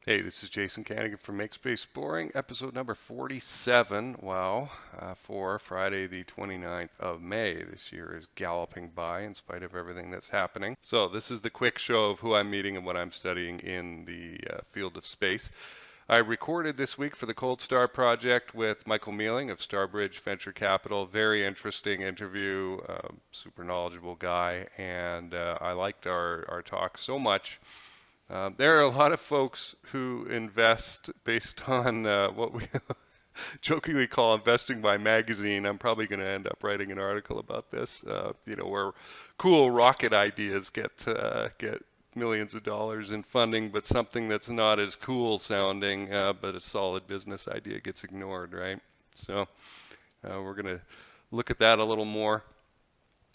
Hey, this is Jason Kanigan from Make Space Boring, episode number 47. Wow, for Friday the 29th of May. This year is galloping by in spite of everything that's happening. So this is the quick show of who I'm meeting and what I'm studying in the field of space. I recorded this week for the Cold Star Project with Michael Mealing of Starbridge Venture Capital. Very interesting interview, super knowledgeable guy, and I liked our talk so much. There are a lot of folks who invest based on what we jokingly call investing by magazine. I'm probably going to end up writing an article about this, where cool rocket ideas get millions of dollars in funding, but something that's not as cool sounding, but a solid business idea gets ignored, right? So we're going to look at that a little more.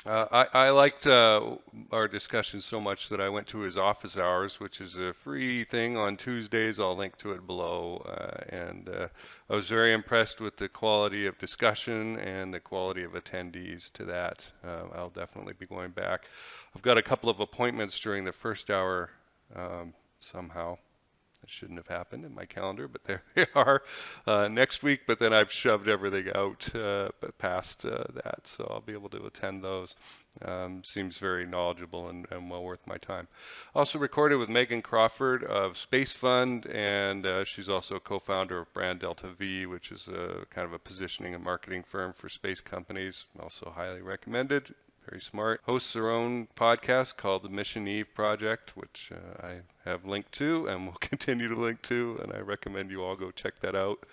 I liked our discussion so much that I went to his office hours, which is a free thing on Tuesdays. I'll link to it below. And I was very impressed with the quality of discussion and the quality of attendees to that. I'll definitely be going back. I've got a couple of appointments during the first hour somehow. It shouldn't have happened in my calendar, but there they are next week. But then I've shoved everything out past that, so I'll be able to attend those. Seems very knowledgeable and well worth my time. Also recorded with Meagan Crawford of SpaceFund, and she's also co-founder of Brand Delta V, which is a kind of a positioning and marketing firm for space companies. Also highly recommended. Very smart. Hosts her own podcast called the Mission Eve Project, which I have linked to and will continue to link to, and I recommend you all go check that out.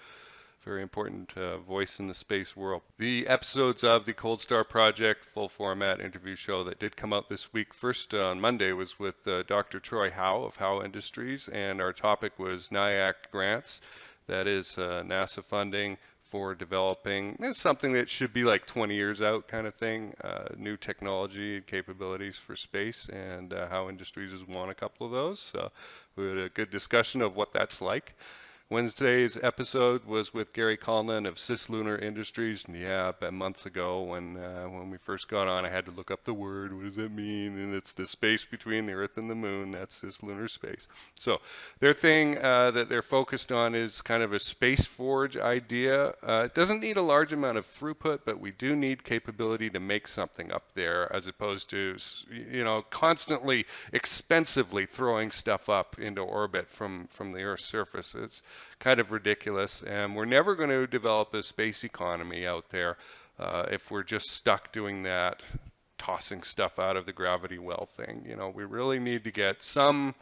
Very important voice in the space world. The episodes of the Cold Star Project full format interview show that did come out this week, first on Monday, was with Dr. Troy Howe of Howe Industries, and our topic was NIAC grants. That is NASA funding for developing something that should be like 20 years out kind of thing, new technology and capabilities for space, and Howe Industries has won a couple of those. So we had a good discussion of what that's like. Wednesday's episode was with Gary Calnan of CisLunar Industries. Yeah, about months ago when we first got on, I had to look up the word. What does that mean? And it's the space between the Earth and the Moon. That's CisLunar space. So their thing that they're focused on is kind of a space forge idea. It doesn't need a large amount of throughput, but we do need capability to make something up there, as opposed to constantly expensively throwing stuff up into orbit from the Earth's surface. It's kind of ridiculous, and we're never going to develop a space economy out there if we're just stuck doing that, tossing stuff out of the gravity well thing. We really need to get some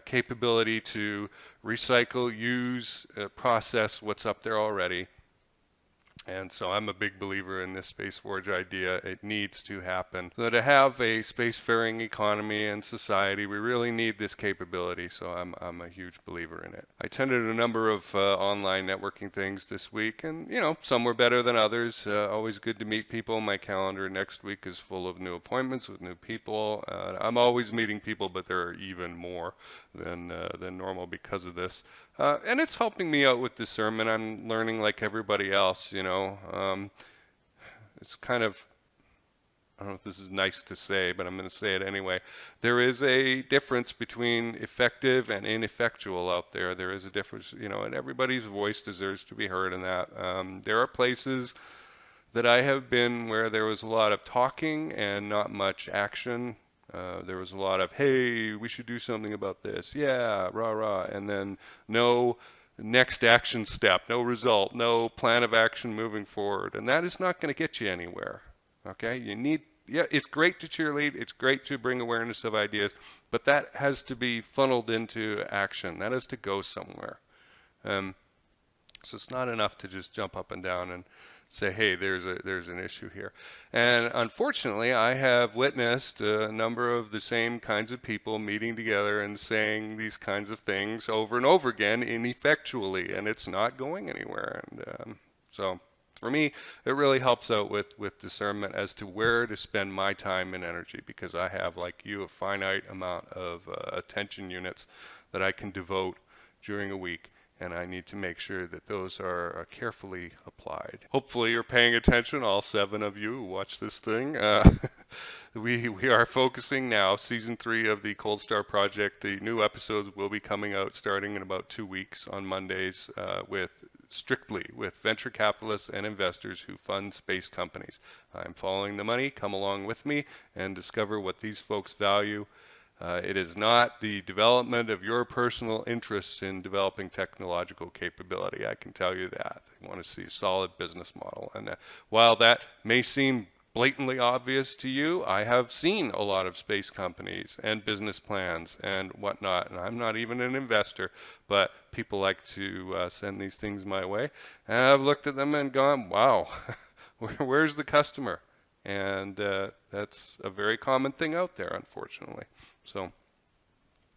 capability to recycle, use, process what's up there already. And so I'm a big believer in this Space Forge idea. It needs to happen. So to have a spacefaring economy and society, we really need this capability. So I'm a huge believer in it. I attended a number of online networking things this week, and some were better than others. Always good to meet people. My calendar next week is full of new appointments with new people. I'm always meeting people, but there are even more than normal because of this. And it's helping me out with discernment. I'm learning like everybody else, It's kind of, I don't know if this is nice to say, but I'm going to say it anyway. There is a difference between effective and ineffectual out there. There is a difference, and everybody's voice deserves to be heard in that. There are places that I have been where there was a lot of talking and not much action. There was a lot of, hey, we should do something about this. Yeah, rah, rah. And then no next action step, no result, no plan of action moving forward. And that is not going to get you anywhere. Okay? It's great to cheerlead. It's great to bring awareness of ideas. But that has to be funneled into action. That has to go somewhere. So it's not enough to just jump up and down and say, hey, there's an issue here. And unfortunately, I have witnessed a number of the same kinds of people meeting together and saying these kinds of things over and over again ineffectually, and it's not going anywhere. And so for me, it really helps out with discernment as to where to spend my time and energy, because I have, like you, a finite amount of attention units that I can devote during a week. And I need to make sure that those are carefully applied. Hopefully you're paying attention, all 7 of you who watch this thing. We are focusing now, season 3 of the Cold Star Project. The new episodes will be coming out starting in about 2 weeks on Mondays strictly with venture capitalists and investors who fund space companies. I'm following the money. Come along with me and discover what these folks value. It is not the development of your personal interests in developing technological capability. I can tell you that. They want to see a solid business model. And while that may seem blatantly obvious to you, I have seen a lot of space companies and business plans and whatnot, and I'm not even an investor, but people like to send these things my way, and I've looked at them and gone, wow, where's the customer? And that's a very common thing out there, unfortunately. So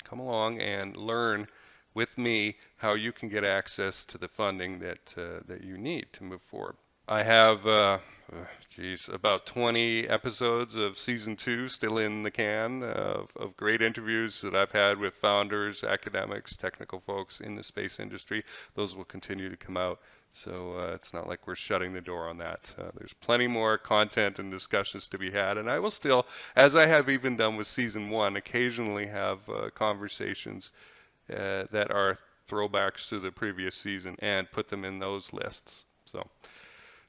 come along and learn with me how you can get access to the funding that you need to move forward. I have, about 20 episodes of season 2 still in the can of great interviews that I've had with founders, academics, technical folks in the space industry. Those will continue to come out. So it's not like we're shutting the door on that. There's plenty more content and discussions to be had. And I will still, as I have even done with season 1, occasionally have conversations that are throwbacks to the previous season and put them in those lists. So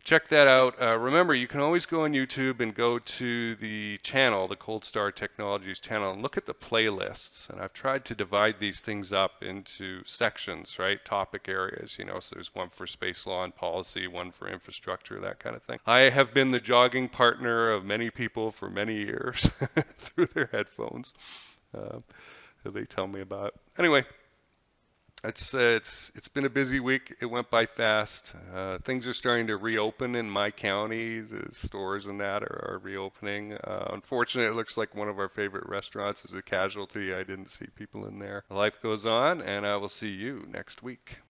check that out. Remember, you can always go on YouTube and go to the channel, the Cold Star Technologies channel, and look at the playlists. And I've tried to divide these things up into sections, right? Topic areas, so there's one for space law and policy, one for infrastructure, that kind of thing. I have been the jogging partner of many people for many years through their headphones. They tell me about. Anyway. It's been a busy week. It went by fast. Things are starting to reopen in my county. The stores and that are reopening. Unfortunately, it looks like one of our favorite restaurants is a casualty. I didn't see people in there. Life goes on, and I will see you next week.